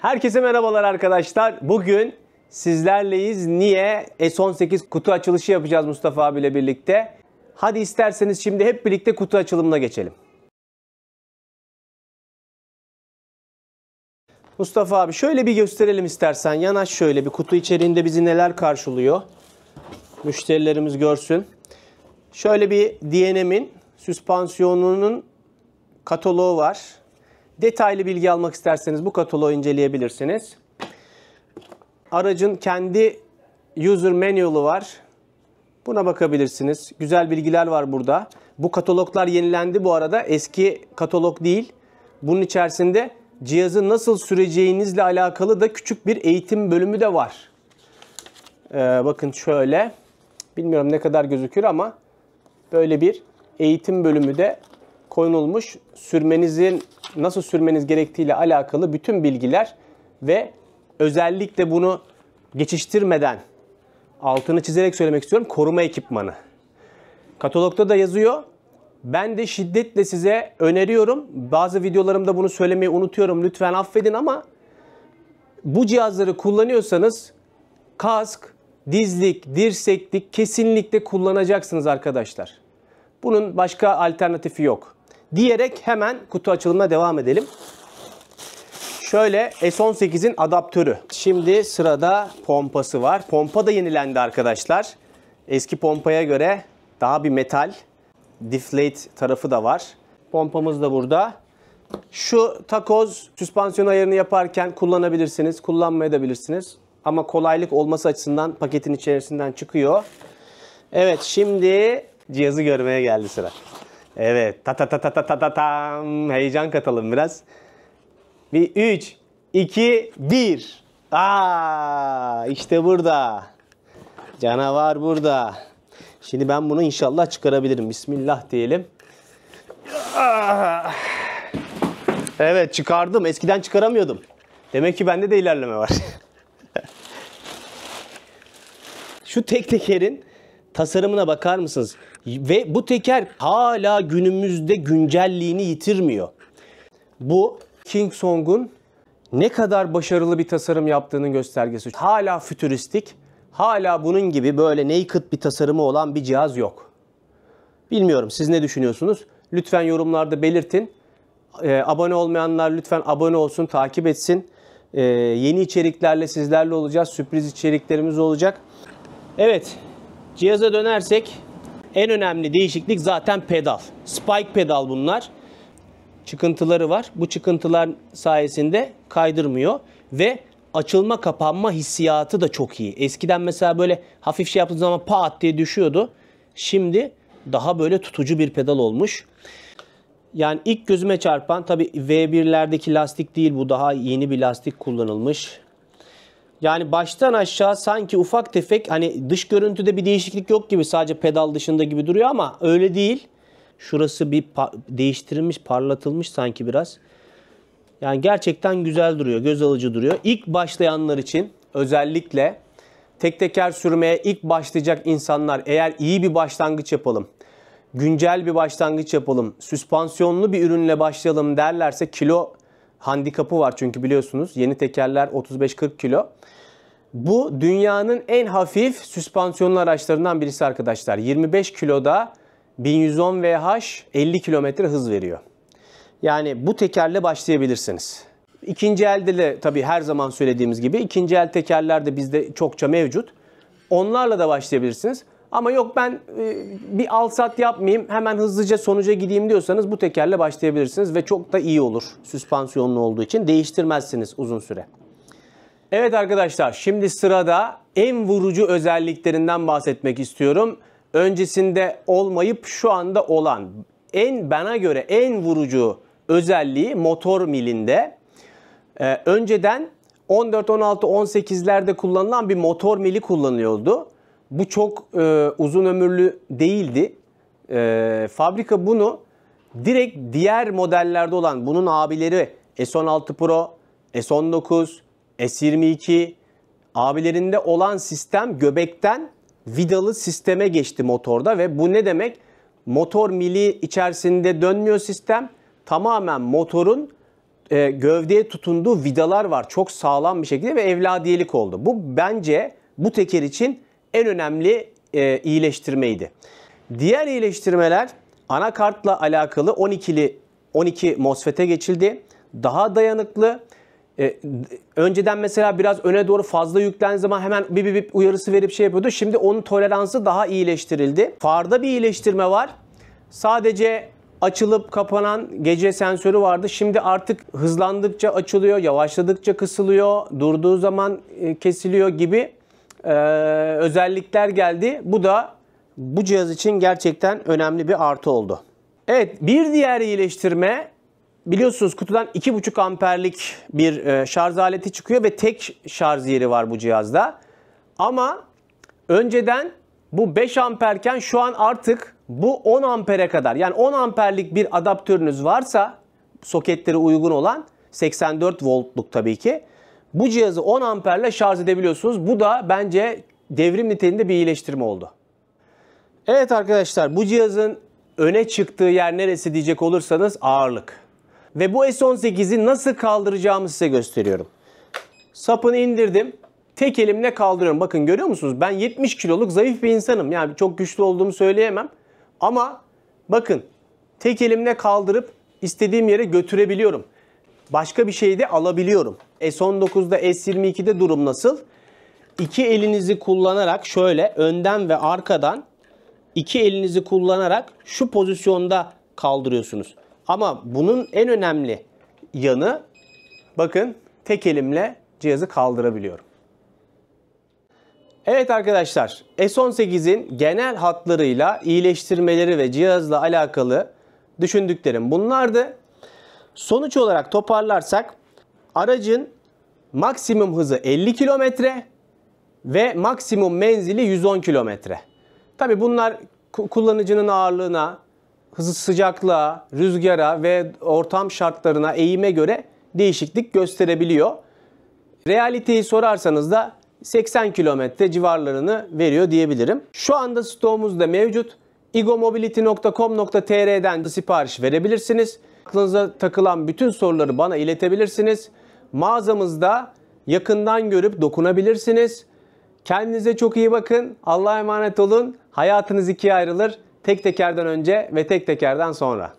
Herkese merhabalar arkadaşlar. Bugün sizlerleyiz. Niye? S18 kutu açılışı yapacağız Mustafa abiyle birlikte. Hadi isterseniz şimdi hep birlikte kutu açılımına geçelim. Mustafa abi şöyle bir gösterelim istersen. Yanaş şöyle bir kutu içeriğinde bizi neler karşılıyor. Müşterilerimiz görsün. Şöyle bir D&M'in süspansiyonunun kataloğu var. Detaylı bilgi almak isterseniz bu kataloğu inceleyebilirsiniz. Aracın kendi user manual'ı var. Buna bakabilirsiniz. Güzel bilgiler var burada. Bu kataloglar yenilendi bu arada. Eski katalog değil. Bunun içerisinde cihazı nasıl süreceğinizle alakalı da küçük bir eğitim bölümü de var. Bakın şöyle. Bilmiyorum ne kadar gözükür ama böyle bir eğitim bölümü de konulmuş. Sürmenizin nasıl sürmeniz gerektiğiyle alakalı bütün bilgiler ve özellikle bunu geçiştirmeden altını çizerek söylemek istiyorum. Koruma ekipmanı. Katalogda da yazıyor. Ben de şiddetle size öneriyorum. Bazı videolarımda bunu söylemeyi unutuyorum. Lütfen affedin ama bu cihazları kullanıyorsanız kask, dizlik, dirseklik kesinlikle kullanacaksınız arkadaşlar. Bunun başka alternatifi yok. Diyerek hemen kutu açılımına devam edelim. Şöyle S18'in adaptörü. Şimdi sırada pompası var. Pompa da yenilendi arkadaşlar. Eski pompaya göre daha bir metal. Deflate tarafı da var. Pompamız da burada. Şu takoz süspansiyon ayarını yaparken kullanabilirsiniz. Kullanmayabilirsiniz. Ama kolaylık olması açısından paketin içerisinden çıkıyor. Evet, şimdi cihazı görmeye geldi sıra. Evet. Tam. Heyecan katalım biraz. Bir 3, 2, 1. İşte burada. Canavar burada. Şimdi ben bunu inşallah çıkarabilirim. Bismillah diyelim. Evet, çıkardım. Eskiden çıkaramıyordum. Demek ki bende de ilerleme var. Şu tek tekerin tasarımına bakar mısınız? Ve bu teker hala günümüzde güncelliğini yitirmiyor. Bu King Song'un ne kadar başarılı bir tasarım yaptığının göstergesi. Hala fütüristik, hala bunun gibi böyle naked bir tasarımı olan bir cihaz yok. Bilmiyorum, siz ne düşünüyorsunuz? Lütfen yorumlarda belirtin. Abone olmayanlar lütfen abone olsun, takip etsin. Yeni içeriklerle sizlerle olacağız. Sürpriz içeriklerimiz olacak. Evet, cihaza dönersek en önemli değişiklik zaten pedal. Spike pedal bunlar. Çıkıntıları var. Bu çıkıntılar sayesinde kaydırmıyor ve açılma kapanma hissiyatı da çok iyi. Eskiden mesela böyle hafif şey yaptığınız zaman pat diye düşüyordu. Şimdi daha böyle tutucu bir pedal olmuş. Yani ilk gözüme çarpan tabii V1'lerdeki lastik değil, bu daha yeni bir lastik kullanılmış. Yani baştan aşağı sanki ufak tefek, hani dış görüntüde bir değişiklik yok gibi, sadece pedal dışında gibi duruyor ama öyle değil. Şurası bir değiştirilmiş, parlatılmış sanki biraz. Yani gerçekten güzel duruyor, göz alıcı duruyor. İlk başlayanlar için özellikle tek teker sürmeye ilk başlayacak insanlar, eğer iyi bir başlangıç yapalım, güncel bir başlangıç yapalım, süspansiyonlu bir ürünle başlayalım derlerse, kilo handikapı var çünkü biliyorsunuz yeni tekerler 35-40 kilo. Bu dünyanın en hafif süspansiyonlu araçlarından birisi arkadaşlar. 25 kiloda 1110 VH 50 km hız veriyor. Yani bu tekerle başlayabilirsiniz. İkinci elde de tabii her zaman söylediğimiz gibi ikinci el tekerler de bizde çokça mevcut. Onlarla da başlayabilirsiniz. Ama yok ben bir al sat yapmayayım, hemen hızlıca sonuca gideyim diyorsanız bu tekerle başlayabilirsiniz ve çok da iyi olur. Süspansiyonlu olduğu için değiştirmezsiniz uzun süre. Evet arkadaşlar, şimdi sırada en vurucu özelliklerinden bahsetmek istiyorum. Öncesinde olmayıp şu anda olan, bana göre en vurucu özelliği motor milinde. Önceden 14, 16, 18'lerde kullanılan bir motor mili kullanılıyordu. Bu çok uzun ömürlü değildi. Fabrika bunu direkt diğer modellerde olan, bunun abileri S16 Pro, S19, S22 abilerinde olan sistem göbekten vidalı sisteme geçti motorda ve bu ne demek? Motor mili içerisinde dönmüyor sistem. Tamamen motorun gövdeye tutunduğu vidalar var. Çok sağlam bir şekilde ve evladiyelik oldu. Bu bence bu teker için en önemli iyileştirmeydi. Diğer iyileştirmeler anakartla alakalı 12 MOSFET'e geçildi. Daha dayanıklı. Önceden mesela biraz öne doğru fazla yüklendiği zaman hemen bip uyarısı verip şey yapıyordu. Şimdi onun toleransı daha iyileştirildi. Farda bir iyileştirme var. Sadece açılıp kapanan gece sensörü vardı. Şimdi artık hızlandıkça açılıyor, yavaşladıkça kısılıyor, durduğu zaman kesiliyor gibi özellikler geldi. Bu da bu cihaz için gerçekten önemli bir artı oldu. Evet, bir diğer iyileştirme, biliyorsunuz kutudan 2,5 amperlik bir şarj aleti çıkıyor ve tek şarj yeri var bu cihazda. Ama önceden bu 5 amperken şu an artık bu 10 ampere kadar, yani 10 amperlik bir adaptörünüz varsa soketleri uygun olan 84 voltluk tabii ki, bu cihazı 10 amperle şarj edebiliyorsunuz. Bu da bence devrim niteliğinde bir iyileştirme oldu. Evet arkadaşlar, bu cihazın öne çıktığı yer neresi diyecek olursanız ağırlık. Ve bu S18'i nasıl kaldıracağımı size gösteriyorum. Sapını indirdim. Tek elimle kaldırıyorum. Bakın görüyor musunuz? Ben 70 kiloluk zayıf bir insanım. Yani çok güçlü olduğumu söyleyemem. Ama bakın tek elimle kaldırıp istediğim yere götürebiliyorum. Başka bir şey de alabiliyorum. S19'da, S22'de durum nasıl? İki elinizi kullanarak şöyle önden ve arkadan iki elinizi kullanarak şu pozisyonda kaldırıyorsunuz. Ama bunun en önemli yanı, bakın tek elimle cihazı kaldırabiliyorum. Evet arkadaşlar, S18'in genel hatlarıyla iyileştirmeleri ve cihazla alakalı düşündüklerim bunlardı. Sonuç olarak toparlarsak, aracın maksimum hızı 50 kilometre ve maksimum menzili 110 kilometre. Tabii bunlar kullanıcının ağırlığına, sıcaklığa, rüzgara ve ortam şartlarına, eğime göre değişiklik gösterebiliyor. Realiteyi sorarsanız da 80 kilometre civarlarını veriyor diyebilirim. Şu anda stoğumuzda mevcut. igomobility.com.tr'den sipariş verebilirsiniz. Aklınıza takılan bütün soruları bana iletebilirsiniz. Mağazamızda yakından görüp dokunabilirsiniz. Kendinize çok iyi bakın. Allah'a emanet olun. Hayatınız ikiye ayrılır. Tek tekerden önce ve tek tekerden sonra.